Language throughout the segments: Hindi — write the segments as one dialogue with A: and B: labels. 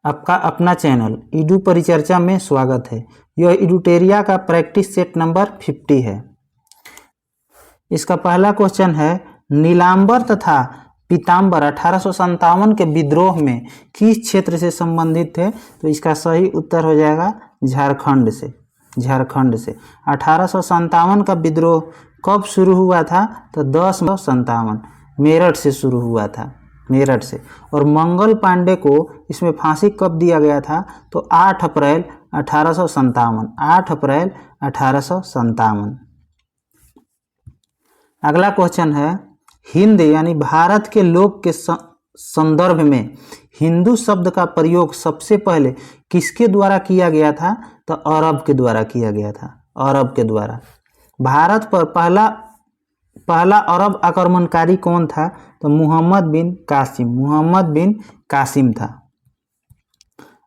A: आपका अपना चैनल ईडू परिचर्चा में स्वागत है। यह इडुटेरिया का प्रैक्टिस सेट नंबर 50 है। इसका पहला क्वेश्चन है, नीलांबर तथा पीतांबर 1857 के विद्रोह में किस क्षेत्र से संबंधित थे? तो इसका सही उत्तर हो जाएगा झारखंड से। 1857 का विद्रोह कब शुरू हुआ था? तो 1057 मेरठ से शुरू हुआ था, मेरठ से। और मंगल पांडे को इसमें फांसी कब दिया गया था? तो 8 अप्रैल 1857। 8 अप्रैल 1857। अगला क्वेश्चन है, हिंद यानी भारत के लोक के संदर्भ में हिंदू शब्द का प्रयोग सबसे पहले किसके द्वारा किया गया था? तो अरब के द्वारा किया गया था, अरब के द्वारा। भारत पर पहला अरब आक्रमणकारी कौन था? तो मुहम्मद बिन कासिम था।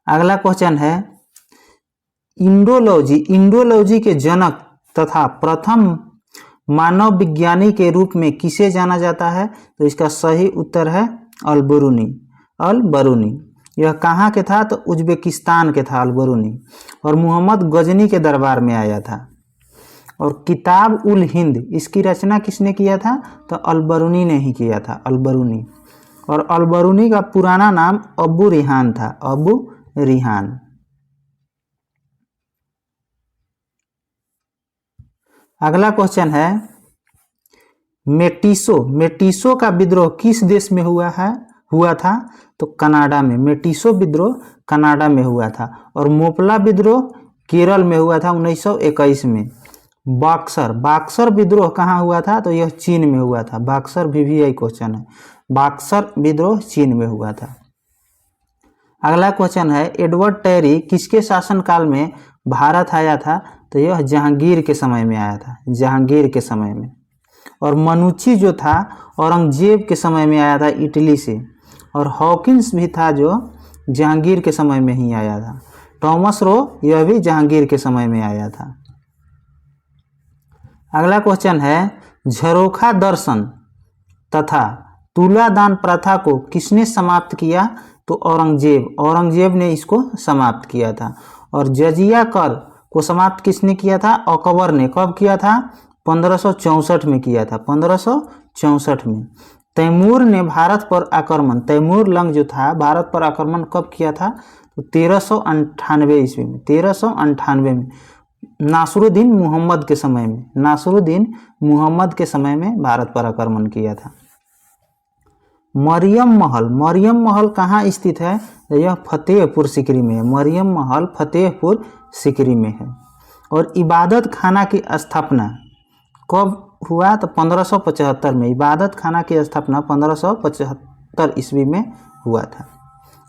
A: अगला क्वेश्चन है, इंडोलॉजी के जनक तथा प्रथम मानव विज्ञानी के रूप में किसे जाना जाता है? तो इसका सही उत्तर है अल-बरूनी। यह कहाँ के था? तो उज्बेकिस्तान के था अल-बरूनी, और मोहम्मद गजनी के दरबार में आया था। और किताब उल हिंद, इसकी रचना किसने किया था? तो अल-बरूनी ने ही किया था, अल-बरूनी। और अल-बरूनी का पुराना नाम अबू रिहान था, अबू रिहान। अगला क्वेश्चन है, मेटिसो का विद्रोह किस देश में हुआ था? तो कनाडा में। मेटिसो विद्रोह कनाडा में हुआ था। और मोपला विद्रोह केरल में हुआ था 1921 में। बक्सर विद्रोह कहाँ हुआ था? तो यह चीन में हुआ था। बक्सर VVI क्वेश्चन है। बक्सर विद्रोह चीन में हुआ था। अगला क्वेश्चन है, एडवर्ड टेरी किसके शासनकाल में भारत आया था? तो यह जहांगीर के समय में आया था, जहांगीर के समय में। और मनुची जो था औरंगजेब के समय में आया था, इटली से। और हॉकिंस भी था जो जहांगीर के समय में ही आया था। थॉमस रो, यह भी जहांगीर के समय में आया था। अगला क्वेश्चन है, झरोखा दर्शन तथा तुलादान प्रथा को किसने समाप्त किया? तो औरंगजेब ने इसको समाप्त किया था। और जजिया कर को समाप्त किसने किया था? अकबर ने। कब किया था? 1564 में किया था, 1564 में। तैमूर ने भारत पर आक्रमण, तैमूर लंग जो था, भारत पर आक्रमण कब किया था? तो 1398 ईस्वी में, 1398 में। नासरुद्दीन मुहम्मद के समय में भारत पर आक्रमण किया था। मरियम महल कहाँ स्थित है? यह फतेहपुर सीकरी में है। मरियम महल फतेहपुर सीकरी में है। और इबादत खाना की स्थापना कब हुआ? तो 1575 में। इबादत खाना की स्थापना 1575 ईस्वी में हुआ था।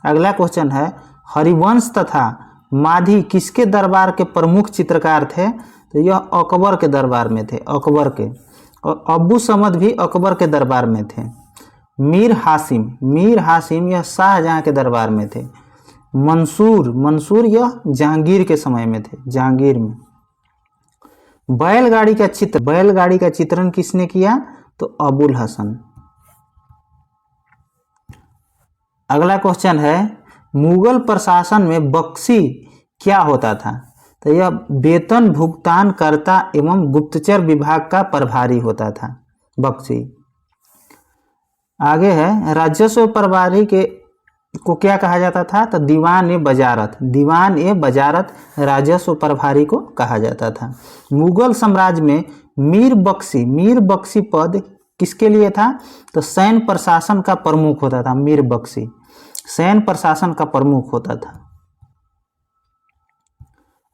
A: अगला क्वेश्चन है, हरिवंश तथा माधी किसके दरबार के प्रमुख चित्रकार थे? तो यह अकबर के दरबार में थे, अकबर के। और अब्बू समद भी अकबर के दरबार में थे। मीर हासिम यह शाहजहां के दरबार में थे। मंसूर यह जहांगीर के समय में थे, जहांगीर में। बैलगाड़ी का चित्रण किसने किया? तो अबुल हसन। अगला क्वेश्चन है, मुगल प्रशासन में बख्शी क्या होता था? तो यह वेतन भुगतान करता एवं गुप्तचर विभाग का प्रभारी होता था, बख्शी। आगे है, राजस्व प्रभारी को क्या कहा जाता था? तो दीवान-ए बजारत राजस्व प्रभारी को कहा जाता था। मुगल साम्राज्य में मीर बख्शी पद किसके लिए था? तो सैन्य प्रशासन का प्रमुख होता था। मीर बख्शी सैन्य प्रशासन का प्रमुख होता था।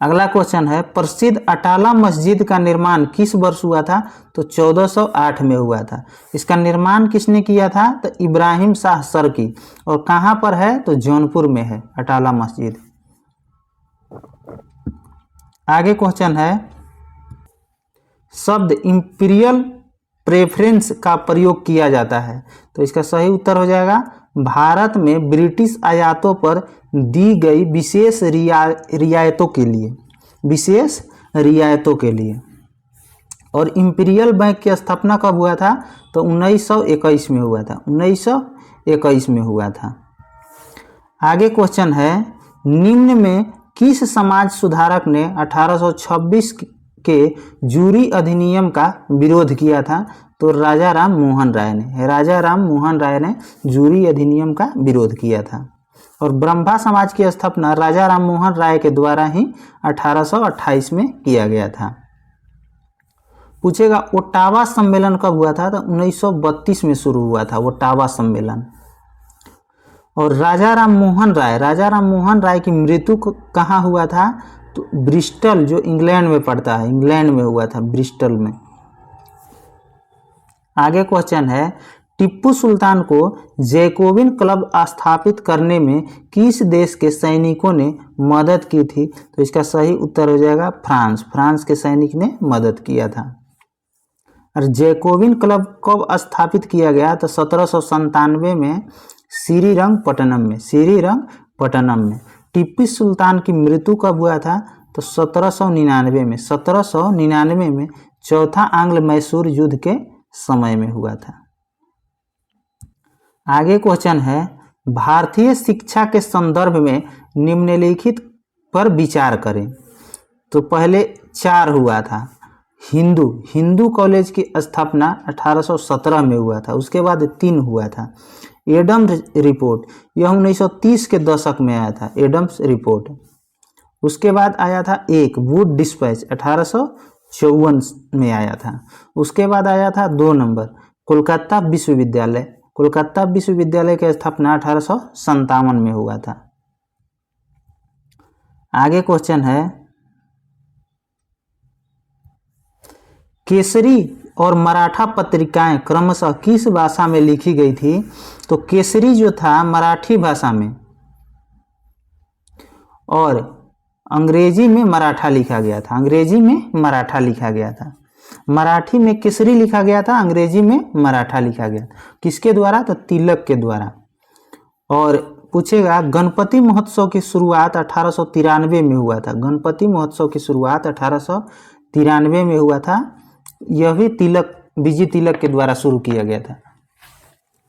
A: अगला क्वेश्चन है, प्रसिद्ध अटाला मस्जिद का निर्माण किस वर्ष हुआ था? तो 1408 में हुआ था। इसका निर्माण किसने किया था? तो इब्राहिम शाह सरकी। और कहाँ पर है? तो जौनपुर में है अटाला मस्जिद। आगे क्वेश्चन है, शब्द इंपीरियल प्रेफरेंस का प्रयोग किया जाता है। तो इसका सही उत्तर हो जाएगा, भारत में ब्रिटिश आयातों पर दी गई विशेष रियायतों के लिए। और इंपीरियल बैंक की स्थापना कब हुआ था? तो 1921 में हुआ था, 1921 में हुआ था। आगे क्वेश्चन है, निम्न में किस समाज सुधारक ने 1826 के जूरी अधिनियम का विरोध किया था? तो राजा राम मोहन राय ने। राजा राम मोहन राय ने जूरी अधिनियम का विरोध किया था। और ब्रह्मा समाज की स्थापना राजा राम मोहन राय के द्वारा ही 1828 में किया गया था। पूछेगा ओटावा सम्मेलन कब हुआ था? तो 1932 में शुरू हुआ था ओटावा सम्मेलन। और राजा राम मोहन राय की मृत्यु कहाँ हुआ था? तो ब्रिस्टल, जो इंग्लैंड में पड़ता है, इंग्लैंड में हुआ था, ब्रिस्टल में। आगे क्वेश्चन है, टीपू सुल्तान को जैकोबिन क्लब स्थापित करने में किस देश के सैनिकों ने मदद की थी? तो इसका सही उत्तर हो जाएगा फ्रांस। फ्रांस के सैनिक ने मदद किया था। और जैकोबिन क्लब कब स्थापित किया गया? तो 1797 में श्रीरंगपट्टनम में। टीपू सुल्तान की मृत्यु कब हुआ था? तो 1799 में चौथा आंग्ल मैसूर युद्ध के समय में हुआ था। आगे क्वेश्चन है, भारतीय शिक्षा के संदर्भ में निम्नलिखित पर विचार करें। तो पहले 4 हुआ था। हिंदू कॉलेज की स्थापना 1817 में हुआ था। उसके बाद 3 हुआ था। एडम्स रिपोर्ट, यह 1930 के दशक में आया था, एडम्स रिपोर्ट। उसके बाद आया था 1 वुड डिस्पैच, 1854 में आया था। उसके बाद आया था 2 नंबर कोलकाता विश्वविद्यालय की स्थापना 1857 में हुआ था। आगे क्वेश्चन है, केसरी और मराठा पत्रिकाएं क्रमशः किस भाषा में लिखी गई थी? तो केसरी जो था मराठी भाषा में, और अंग्रेजी में मराठा लिखा गया था। मराठी में केसरी लिखा गया था, अंग्रेजी में मराठा लिखा गया था। किसके द्वारा? तो तिलक के द्वारा। और पूछेगा गणपति महोत्सव की शुरुआत 1893 में हुआ था। गणपति महोत्सव की शुरुआत 1893 में हुआ था। यह भी बीजी तिलक के द्वारा शुरू किया गया था।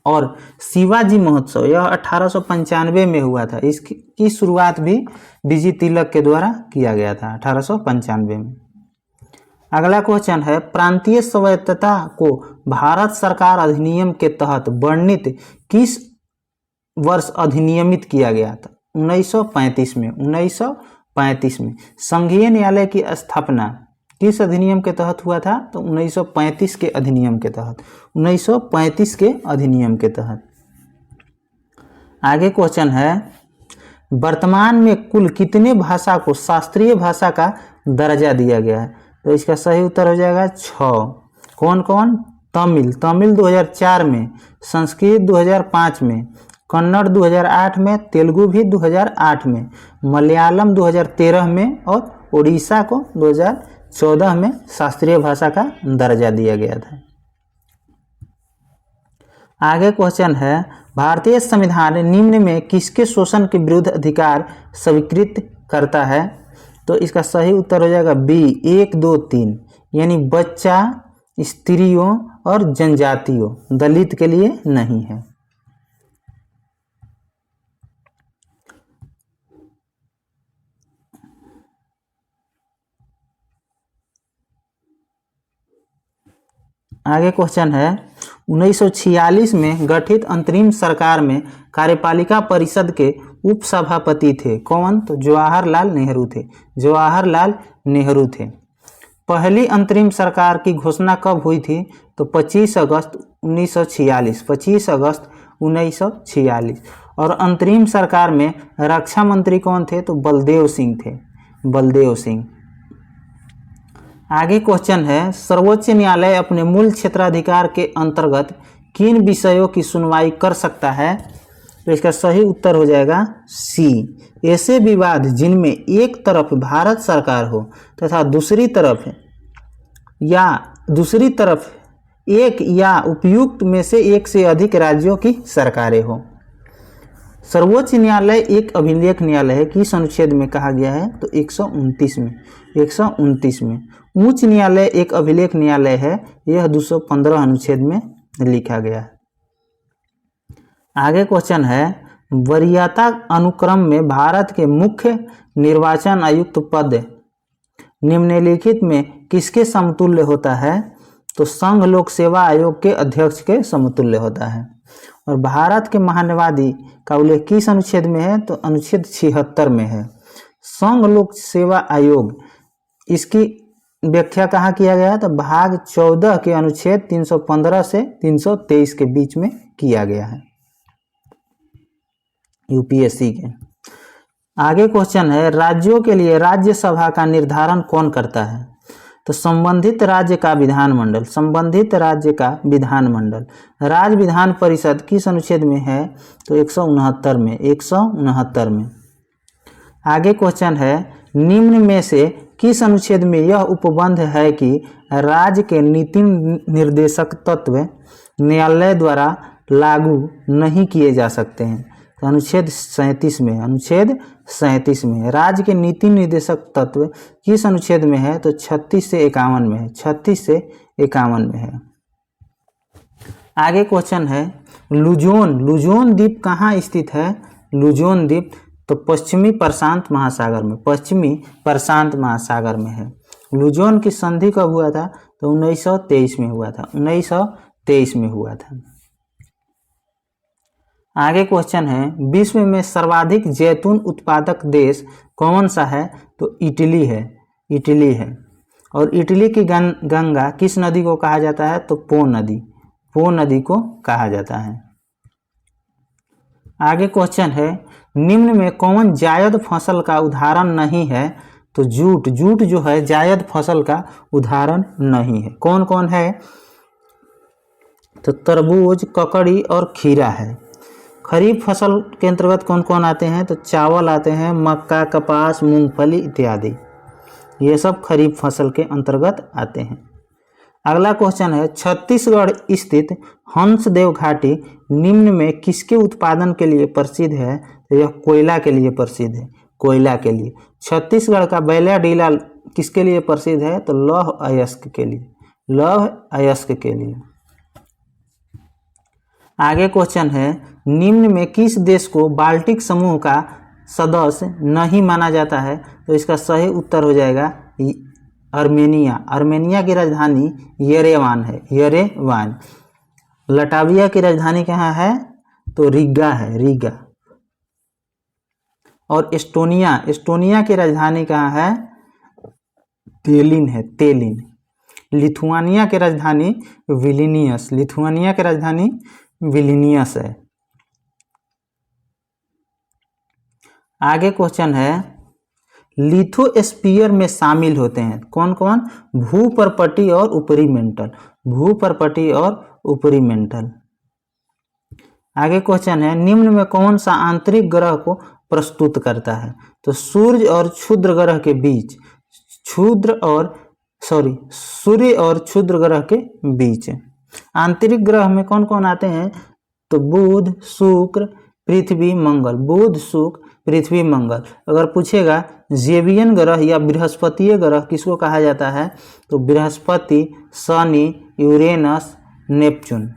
A: और शिवाजी महोत्सव यह 1895 में हुआ था। इसकी शुरुआत भी बीजी तिलक के द्वारा किया गया था 1895 में। अगला क्वेश्चन है, प्रांतीय स्वायत्तता को भारत सरकार अधिनियम के तहत वर्णित किस वर्ष अधिनियमित किया गया था? 1935 में। संघीय न्यायालय की स्थापना किस अधिनियम के तहत हुआ था? तो 1935 के अधिनियम के तहत। आगे क्वेश्चन है, वर्तमान में कुल कितने भाषा को शास्त्रीय भाषा का दर्जा दिया गया है? तो इसका सही उत्तर हो जाएगा 6। कौन? तमिल 2004 में, संस्कृत 2005 में, कन्नड़ 2008 में, तेलुगु भी 2008 में, मलयालम 2013 में और उड़ीसा को 2014 में शास्त्रीय भाषा का दर्जा दिया गया था। आगे क्वेश्चन है, भारतीय संविधान निम्न में किसके शोषण के विरुद्ध अधिकार स्वीकृत करता है? तो इसका सही उत्तर हो जाएगा बी 1, 2, 3, यानी बच्चा, स्त्रियों और जनजातियों, दलित के लिए नहीं है। आगे क्वेश्चन है, 1946 में गठित अंतरिम सरकार में कार्यपालिका परिषद के उपसभापति थे। कौन? तो जवाहरलाल नेहरू थे। पहली अंतरिम सरकार की घोषणा कब हुई थी? तो 25 अगस्त 1946। और अंतरिम सरकार में रक्षा मंत्री कौन थे? तो बलदेव सिंह। आगे क्वेश्चन है, सर्वोच्च न्यायालय अपने मूल क्षेत्राधिकार के अंतर्गत किन विषयों की सुनवाई कर सकता है? तो इसका सही उत्तर हो जाएगा सी, ऐसे विवाद जिनमें एक तरफ भारत सरकार हो तथा दूसरी तरफ एक या उपयुक्त में से एक से अधिक राज्यों की सरकारें हो। सर्वोच्च न्यायालय एक अभिलेख न्यायालय है। किस अनुच्छेद में कहा गया है? तो 129 में। उच्च न्यायालय एक अभिलेख न्यायालय है, यह 215 अनुच्छेद में लिखा गया है। आगे क्वेश्चन है, वरीयता अनुक्रम में भारत के मुख्य निर्वाचन आयुक्त पद निम्नलिखित में किसके समतुल्य होता है? तो संघ लोक सेवा आयोग के अध्यक्ष के समतुल्य होता है। और भारत के महान्यायवादी का उल्लेख किस अनुच्छेद में है? तो अनुच्छेद 76 में है। संघ लोक सेवा आयोग, इसकी व्याख्या कहाँ किया गया? तो भाग 14 के अनुच्छेद 315 से 323 के बीच में किया गया है यूपीएससी के। आगे क्वेश्चन है, राज्यों के लिए राज्यसभा का निर्धारण कौन करता है? तो संबंधित राज्य का विधानमंडल, संबंधित राज्य का विधानमंडल। राज्य विधान परिषद किस अनुच्छेद में है? तो 169 में, 169 में। आगे क्वेश्चन है, निम्न में से किस अनुच्छेद में यह उपबंध है कि राज्य के नीति निर्देशक तत्व न्यायालय द्वारा लागू नहीं किए जा सकते हैं? तो अनुच्छेद 37 में, अनुच्छेद 37 में। राज्य के नीति निर्देशक तत्व किस अनुच्छेद में है? तो 36 से 51 में है, 36 से 51 में है। आगे क्वेश्चन है, लुजोन, लुजोन द्वीप कहाँ स्थित है? लुजोन द्वीप तो पश्चिमी प्रशांत महासागर में, पश्चिमी प्रशांत महासागर में है। लुजोन की संधि कब हुआ था? तो 1923 में हुआ था, 1923 में हुआ था। आगे क्वेश्चन है, विश्व में सर्वाधिक जैतून उत्पादक देश कौन सा है? तो इटली है, इटली है। और इटली की गंगा किस नदी को कहा जाता है? तो पो नदी, पो नदी को कहा जाता है। आगे क्वेश्चन है, निम्न में कौन जायद फसल का उदाहरण नहीं है? तो जूट, जूट जो है जायद फसल का उदाहरण नहीं है। कौन कौन है? तो तरबूज, ककड़ी और खीरा है। खरीफ फसल के अंतर्गत कौन कौन आते हैं? तो चावल आते हैं, मक्का, कपास, मूंगफली इत्यादि, ये सब खरीफ फसल के अंतर्गत आते हैं। अगला क्वेश्चन है, छत्तीसगढ़ स्थित हंसदेव घाटी निम्न में किसके उत्पादन के लिए प्रसिद्ध है? तो यह कोयला के लिए प्रसिद्ध है, कोयला के लिए। छत्तीसगढ़ का बैला डीला किसके लिए प्रसिद्ध है? तो लौह अयस्क के लिए, लौह अयस्क के लिए। आगे क्वेश्चन है, निम्न में किस देश को बाल्टिक समूह का सदस्य नहीं माना जाता है? तो इसका सही उत्तर हो जाएगा अर्मेनिया। अर्मेनिया की राजधानी येरेवान है, येरेवान। लटाविया की राजधानी कहाँ है? तो रिगा है, रिगा। और एस्टोनिया, एस्टोनिया की राजधानी कहाँ है? तेलिन है, तेलिन। लिथुआनिया की राजधानी विलिनियस, लिथुआनिया की राजधानी विलिनियस है। आगे क्वेश्चन है, लिथोस्फीयर में शामिल होते हैं कौन कौन? भूपर्पटी और ऊपरी मेंटल, भूपर्पटी और ऊपरी मेंटल। आगे क्वेश्चन है, निम्न में कौन सा आंतरिक ग्रह को प्रस्तुत करता है? तो सूर्य और क्षुद्र ग्रह के बीच, सूर्य और क्षुद्र ग्रह के बीच। आंतरिक ग्रह में कौन कौन आते हैं? तो बुध, शुक्र, पृथ्वी, मंगल, बुध, शुक्र, पृथ्वी, मंगल। अगर पूछेगा जेवियन ग्रह या बृहस्पतीय ग्रह किसको कहा जाता है? तो बृहस्पति, शनि, यूरेनस, नेपच्यून।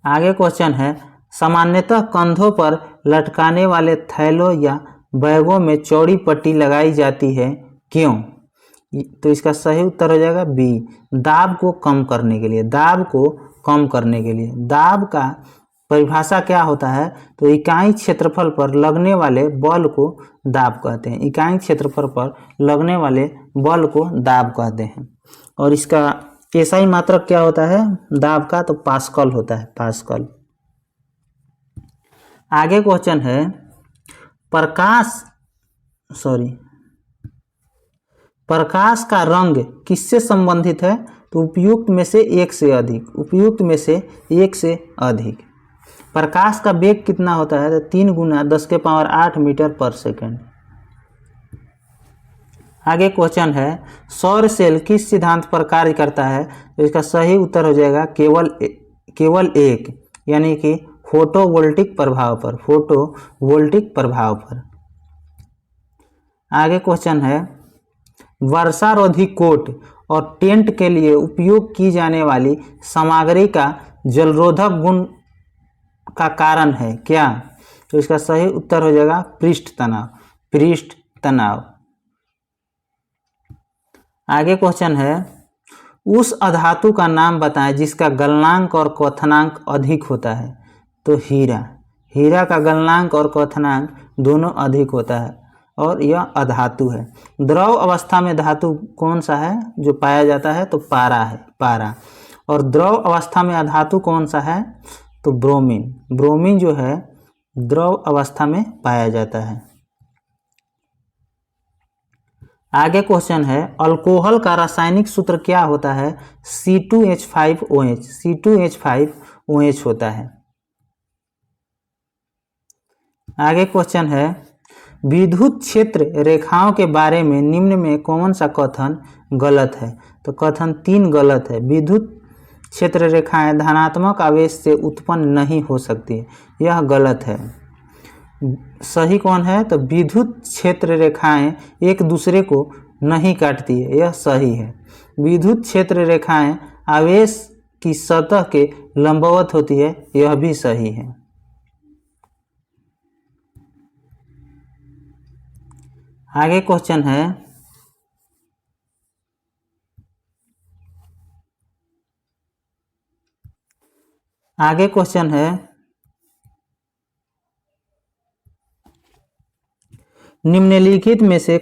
A: आगे क्वेश्चन है, सामान्यतः कंधों पर लटकाने वाले थैलों या बैगों में चौड़ी पट्टी लगाई जाती है, क्यों? तो इसका सही उत्तर हो जाएगा बी, दाब को कम करने के लिए, दाब को कम करने के लिए। दाब का परिभाषा क्या होता है? तो इकाई क्षेत्रफल पर लगने वाले बल को दाब कहते हैं, इकाई क्षेत्रफल पर लगने वाले बल को दाब कहते हैं। और इसका एसआई मात्रक क्या होता है दाब का? तो पास्कल होता है, पास्कल। आगे क्वेश्चन है, प्रकाश का रंग किससे संबंधित है? तो उपयुक्त में से एक से अधिक, उपयुक्त में से एक से अधिक। प्रकाश का वेग कितना होता है? तो 3 गुना 10⁸ मीटर पर सेकंड। आगे क्वेश्चन है, सौर सेल किस सिद्धांत पर कार्य करता है? तो इसका सही उत्तर हो जाएगा केवल एक, यानी कि फोटोवोल्टिक प्रभाव पर, फोटोवोल्टिक प्रभाव पर। आगे क्वेश्चन है, वर्षारोधी कोट और टेंट के लिए उपयोग की जाने वाली सामग्री का जलरोधक गुण का कारण है क्या? तो इसका सही उत्तर हो जाएगा पृष्ठ तनाव, पृष्ठ तनाव। आगे क्वेश्चन है, उस अधातु का नाम बताएं जिसका गलनांक और क्वथनांक अधिक होता है। तो हीरा, हीरा का गलनांक और क्वथनांक दोनों अधिक होता है और यह अधातु है। द्रव अवस्था में धातु कौन सा है जो पाया जाता है? तो पारा है, पारा। और द्रव अवस्था में अधातु कौन सा है? तो ब्रोमीन, ब्रोमीन जो है द्रव अवस्था में पाया जाता है। आगे क्वेश्चन है, अल्कोहल का रासायनिक सूत्र क्या होता है? C2H5OH, C2H5OH होता है। आगे क्वेश्चन है, विद्युत क्षेत्र रेखाओं के बारे में निम्न में कौन सा कथन गलत है? तो कथन 3 गलत है। विद्युत क्षेत्र रेखाएं धनात्मक आवेश से उत्पन्न नहीं हो सकती, यह गलत है। सही कौन है? तो विद्युत क्षेत्र रेखाएं एक दूसरे को नहीं काटती है, यह सही है। विद्युत क्षेत्र रेखाएं आवेश की सतह के लंबवत होती है, यह भी सही है। आगे क्वेश्चन है, आगे क्वेश्चन है, निम्नलिखित में से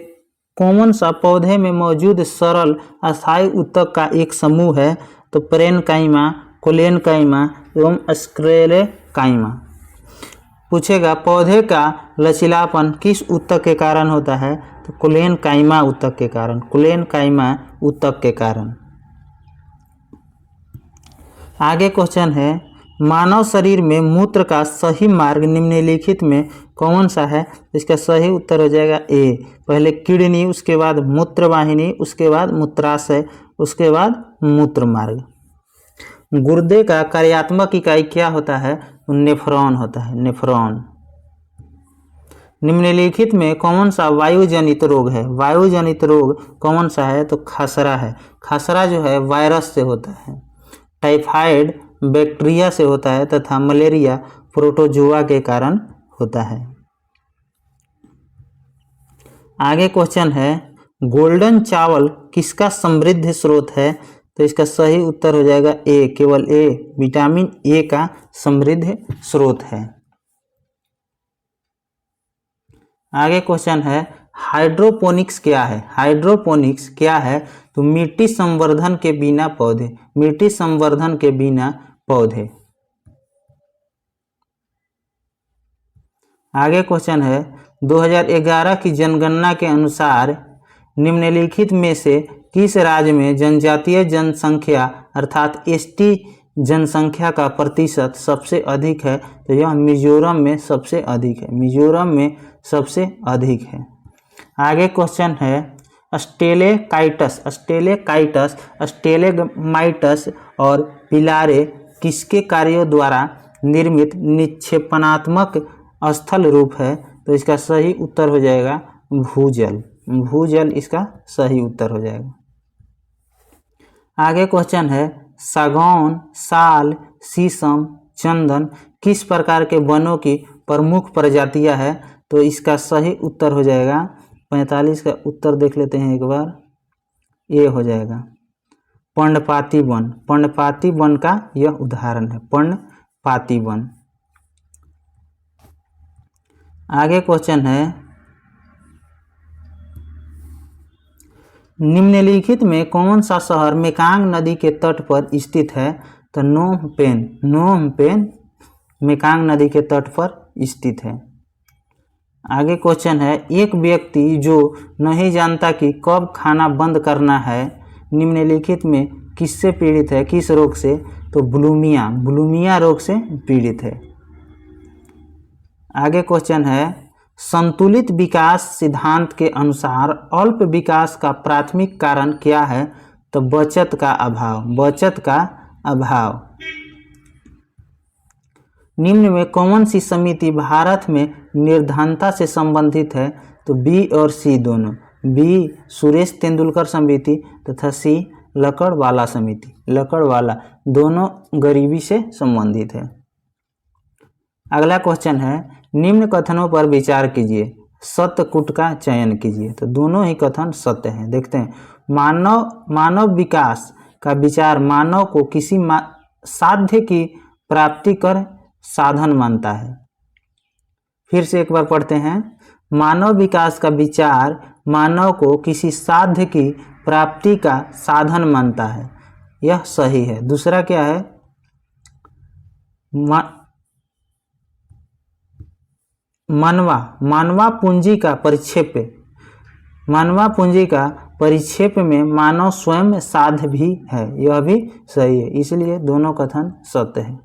A: कौन सा पौधे में मौजूद सरल अस्थायी ऊतक का एक समूह है? तो पेरेनकाइमा, कोलेनकाइमा एवं स्क्लेरेकाइमा। पूछेगा पौधे का लचीलापन किस ऊतक के कारण होता है? तो कोलेनकाइमा ऊतक के कारण, कोलेनकाइमा ऊतक के कारण। आगे क्वेश्चन है, मानव शरीर में मूत्र का सही मार्ग निम्नलिखित में कौन सा है? इसका सही उत्तर हो जाएगा ए, पहले किडनी, उसके बाद मूत्रवाहिनी, उसके बाद मूत्राशय, उसके बाद मूत्र मार्ग। गुर्दे का कार्यात्मक इकाई क्या होता है? नेफ्रॉन होता है, नेफ्रॉन। निम्नलिखित में कौन सा वायुजनित रोग है? वायुजनित रोग कौन सा है? तो खसरा है। खसरा जो है वायरस से होता है, टाइफाइड बैक्टीरिया से होता है तथा मलेरिया प्रोटोजोआ के कारण होता है। आगे क्वेश्चन है, गोल्डन चावल किसका समृद्ध स्रोत है? तो इसका सही उत्तर हो जाएगा ए, केवल ए, विटामिन ए का समृद्ध स्रोत है। आगे क्वेश्चन है, हाइड्रोपोनिक्स क्या है? हाइड्रोपोनिक्स क्या है? तो मिट्टी संवर्धन के बिना पौधे, मिट्टी संवर्धन के बिना पौधे। आगे क्वेश्चन है, 2011 की जनगणना के अनुसार निम्नलिखित में से किस राज्य में जनजातीय जनसंख्या अर्थात एसटी जनसंख्या का प्रतिशत सबसे अधिक है? तो यह मिजोरम में सबसे अधिक है, मिजोरम में सबसे अधिक है। आगे क्वेश्चन है, स्टेलेकाइटस, स्टेलेकाइटस, स्टेलेगमाइटस और पिलारे किसके कार्यों द्वारा निर्मित निक्षेपणात्मक स्थल रूप है? तो इसका सही उत्तर हो जाएगा भूजल, भूजल इसका सही उत्तर हो जाएगा। आगे क्वेश्चन है, सागौन, साल, शीशम, चंदन किस प्रकार के वनों की प्रमुख प्रजातियां है? तो इसका सही उत्तर हो जाएगा 45 का उत्तर देख लेते हैं एक बार, ये हो जाएगा पर्णपाती वन, पर्णपाती वन का यह उदाहरण है, पर्णपाती वन। आगे क्वेश्चन है, निम्नलिखित में कौन सा शहर मेकांग नदी के तट पर स्थित है? तो Phnom Penh, Phnom Penh Mekong नदी के तट पर स्थित है। आगे क्वेश्चन है, एक व्यक्ति जो नहीं जानता कि कब खाना बंद करना है निम्नलिखित में किससे पीड़ित है, किस रोग से? तो बुलिमिया, बुलिमिया रोग से पीड़ित है। आगे क्वेश्चन है, संतुलित विकास सिद्धांत के अनुसार अल्प विकास का प्राथमिक कारण क्या है? तो बचत का अभाव, बचत का अभाव। निम्न में कौन सी समिति भारत में निर्धनता से संबंधित है? तो बी और सी दोनों, बी सुरेश तेंदुलकर समिति तथा सी लकड़वाला समिति, लकड़वाला, दोनों गरीबी से संबंधित है। अगला क्वेश्चन है, निम्न कथनों पर विचार कीजिए, सत्य कूट का चयन कीजिए। तो दोनों ही कथन सत्य हैं। देखते हैं, मानव विकास का विचार मानव को किसी साध्य की प्राप्ति कर साधन मानता है। फिर से एक बार पढ़ते हैं, मानव विकास का विचार मानव को किसी साध्य की प्राप्ति का साधन मानता है, यह सही है। दूसरा क्या है, मानवा पूंजी का परिक्षेप में मानव स्वयं साध्य भी है, यह भी सही है। इसलिए दोनों कथन सत्य है।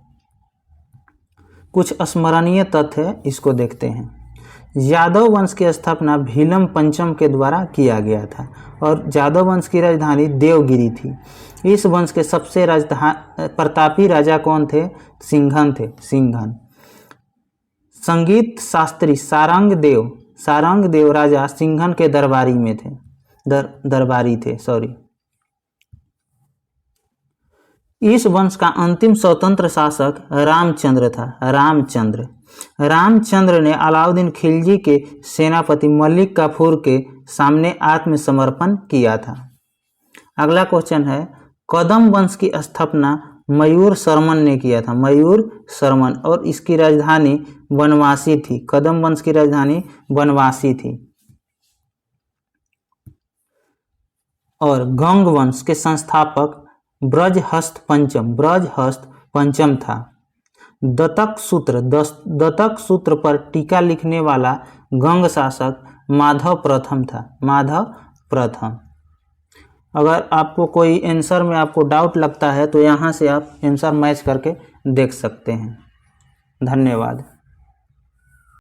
A: कुछ स्मरणीय तथ्य है, इसको देखते हैं। यादव वंश की स्थापना भीलम पंचम के द्वारा किया गया था और यादव वंश की राजधानी देवगिरी थी। इस वंश के सबसे प्रतापी राजा कौन थे? सिंघन थे, सिंघन। संगीत शास्त्री सारंग देव राजा सिंघन के दरबारी थे। इस वंश का अंतिम स्वतंत्र शासक रामचंद्र था। रामचंद्र ने अलाउद्दीन खिलजी के सेनापति मलिक काफूर के सामने आत्मसमर्पण किया था। अगला क्वेश्चन है, कदम वंश की स्थापना मयूर शर्मन ने किया था। मयूर शर्मन, और इसकी राजधानी बनवासी थी। कदम वंश की राजधानी बनवासी थी। और गंग वंश के संस्थापक ब्रजहस्त पंचम था। दत्तक सूत्र पर टीका लिखने वाला गंग शासक माधव प्रथम था। अगर आपको कोई आंसर में आपको डाउट लगता है तो यहाँ से आप आंसर मैच करके देख सकते हैं। धन्यवाद।